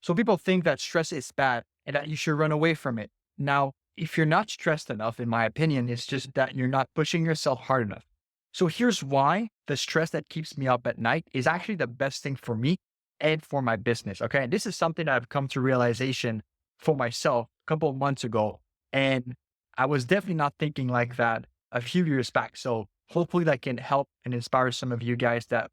So people think that stress is bad and that you should run away from it. Now, if you're not stressed enough, in my opinion, it's just that you're not pushing yourself hard enough. So here's why the stress that keeps me up at night is actually the best thing for me and for my business. Okay. And this is something that I've come to realization for myself a couple of months ago. And I was definitely not thinking like that a few years back. So hopefully that can help and inspire some of you guys that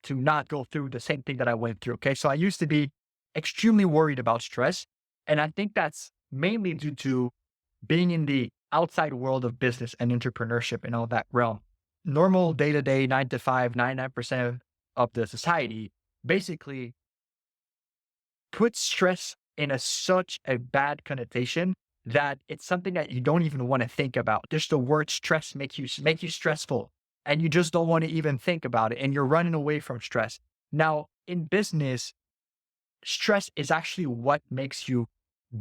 to not go through the same thing that I went through. Okay. So I used to be extremely worried about stress. And I think that's mainly due to being in the outside world of business and entrepreneurship and all that realm. Normal day to day, 9 to 5, 99% of the society basically puts stress in such a bad connotation that it's something that you don't even want to think about. Just the word stress make you stressful, and you just don't want to even think about it, and you're running away from stress. Now, in business, stress is actually what makes you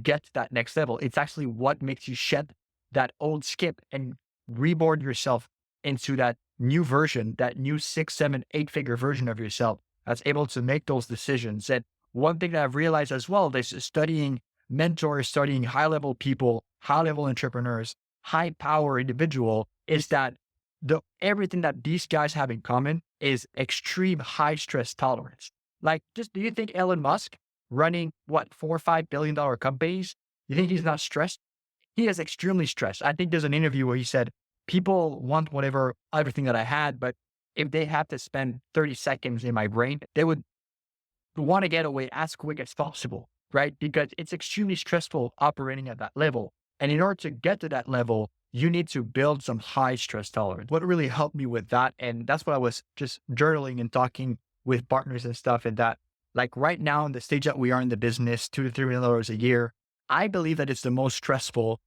get to that next level. It's actually what makes you shed that old skip and reboard yourself into that new version, that new 6, 7, 8 figure version of yourself that's able to make those decisions. And one thing that I've realized as well is studying mentors, studying high level people, high level entrepreneurs, high power individual is that everything that these guys have in common is extreme high stress tolerance. Like, just do you think Elon Musk running what, 4 or 5 billion dollar companies, you think he's not stressed? He is extremely stressed. I think there's an interview where he said, people want whatever, everything that I had, but if they have to spend 30 seconds in my brain, they would want to get away as quick as possible, right? Because it's extremely stressful operating at that level. And in order to get to that level, you need to build some high stress tolerance. What really helped me with that, and that's what I was just journaling and talking with partners and stuff, and that like right now in the stage that we are in the business, $2 to $3 million a year, I believe that it's the most stressful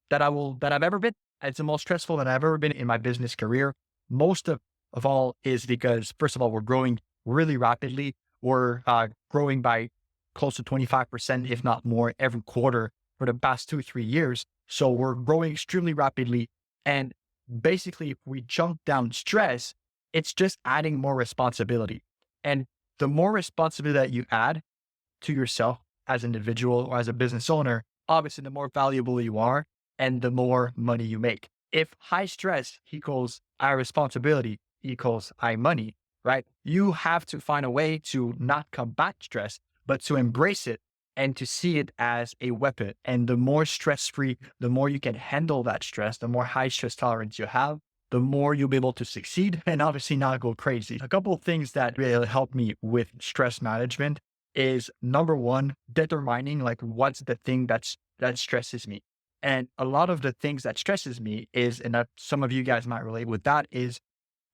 that I've ever been. It's the most stressful that I've ever been in my business career. Most of all is because, first of all, we're growing really rapidly. We're growing by close to 25%, if not more, every quarter for the past 2, 3 years. So we're growing extremely rapidly. And basically, if we jump down stress, it's just adding more responsibility. And the more responsibility that you add to yourself as an individual or as a business owner, obviously the more valuable you are and the more money you make. If high stress equals high responsibility equals high money, right? You have to find a way to not combat stress, but to embrace it and to see it as a weapon. And the more stress free, the more you can handle that stress, the more high stress tolerance you have, the more you'll be able to succeed and obviously not go crazy. A couple of things that really help me with stress management is number one, determining like what's the thing that stresses me. And a lot of the things that stresses me is, and that some of you guys might relate with that, is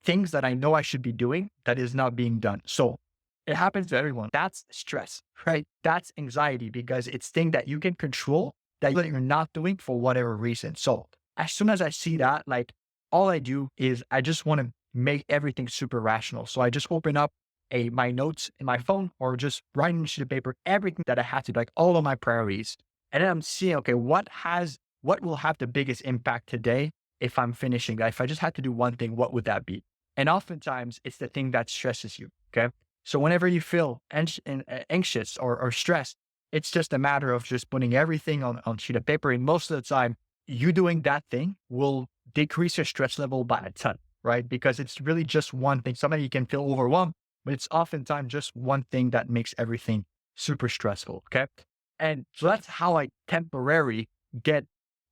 things that I know I should be doing that is not being done. So it happens to everyone. That's stress, right? That's anxiety because it's things that you can control that you're not doing for whatever reason. So as soon as I see that, like all I do is I just want to make everything super rational. So I just open up my notes in my phone or just write on a sheet of paper, everything that I have to do, like all of my priorities. And then I'm seeing, okay, what will have the biggest impact today if I'm finishing that? If I just had to do one thing, what would that be? And oftentimes it's the thing that stresses you. Okay. So whenever you feel anxious or stressed, it's just a matter of just putting everything on sheet of paper. And most of the time, you doing that thing will decrease your stress level by a ton, right? Because it's really just one thing. Sometimes you can feel overwhelmed, but it's oftentimes just one thing that makes everything super stressful. Okay. And so that's how I temporarily get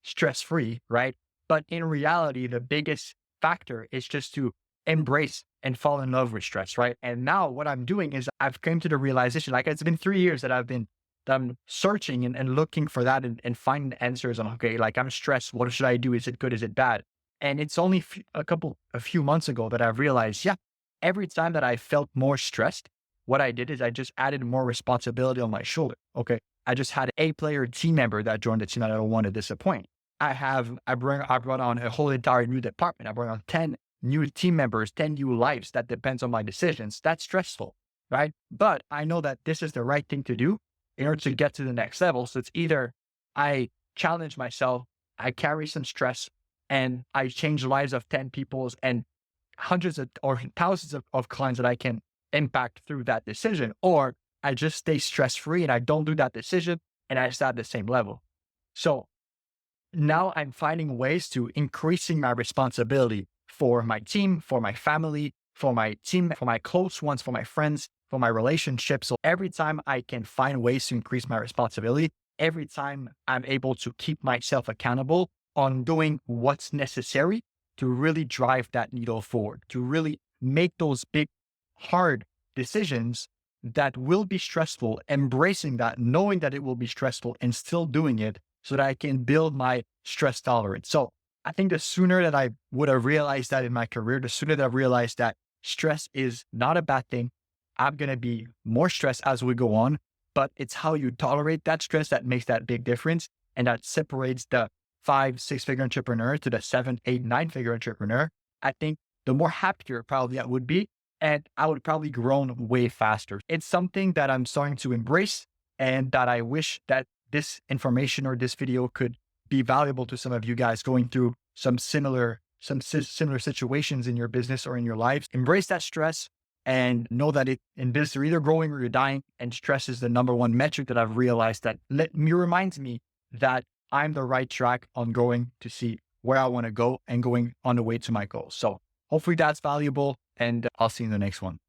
stress free, right? But in reality, the biggest factor is just to embrace and fall in love with stress, right? And now what I'm doing is I've come to the realization, like it's been 3 years that I'm searching and looking for that and finding answers on, okay, like I'm stressed. What should I do? Is it good? Is it bad? And it's only a few months ago that I've realized, yeah, every time that I felt more stressed, what I did is I just added more responsibility on my shoulder. Okay. I just had a player team member that joined the team that I don't want to disappoint. I brought on a whole entire new department. I brought on 10 new team members, 10 new lives that depends on my decisions. That's stressful, right? But I know that this is the right thing to do in order to get to the next level. So it's either I challenge myself, I carry some stress, and I change the lives of 10 people and hundreds of or thousands of clients that I can impact through that decision, or I just stay stress free and I don't do that decision and I stay at the same level. So now I'm finding ways to increasing my responsibility for my team, for my family, for my team, for my close ones, for my friends, for my relationships. So every time I can find ways to increase my responsibility, every time I'm able to keep myself accountable on doing what's necessary to really drive that needle forward, to really make those big, hard decisions that will be stressful, embracing that, knowing that it will be stressful and still doing it so that I can build my stress tolerance. So I think the sooner that I would have realized that in my career, the sooner that I realized that stress is not a bad thing. I'm going to be more stressed as we go on, but it's how you tolerate that stress that makes that big difference. And that separates the 5, 6 figure entrepreneur to the 7, 8, 9 figure entrepreneur. I think the more happier probably I would be, and I would probably grow way faster. It's something that I'm starting to embrace and that I wish that this information or this video could be valuable to some of you guys going through similar situations in your business or in your lives. Embrace that stress and know that in business, you're either growing or you're dying. And stress is the number one metric that I've realized that reminds me that I'm the right track on going to see where I want to go and going on the way to my goals. So hopefully that's valuable and I'll see you in the next one.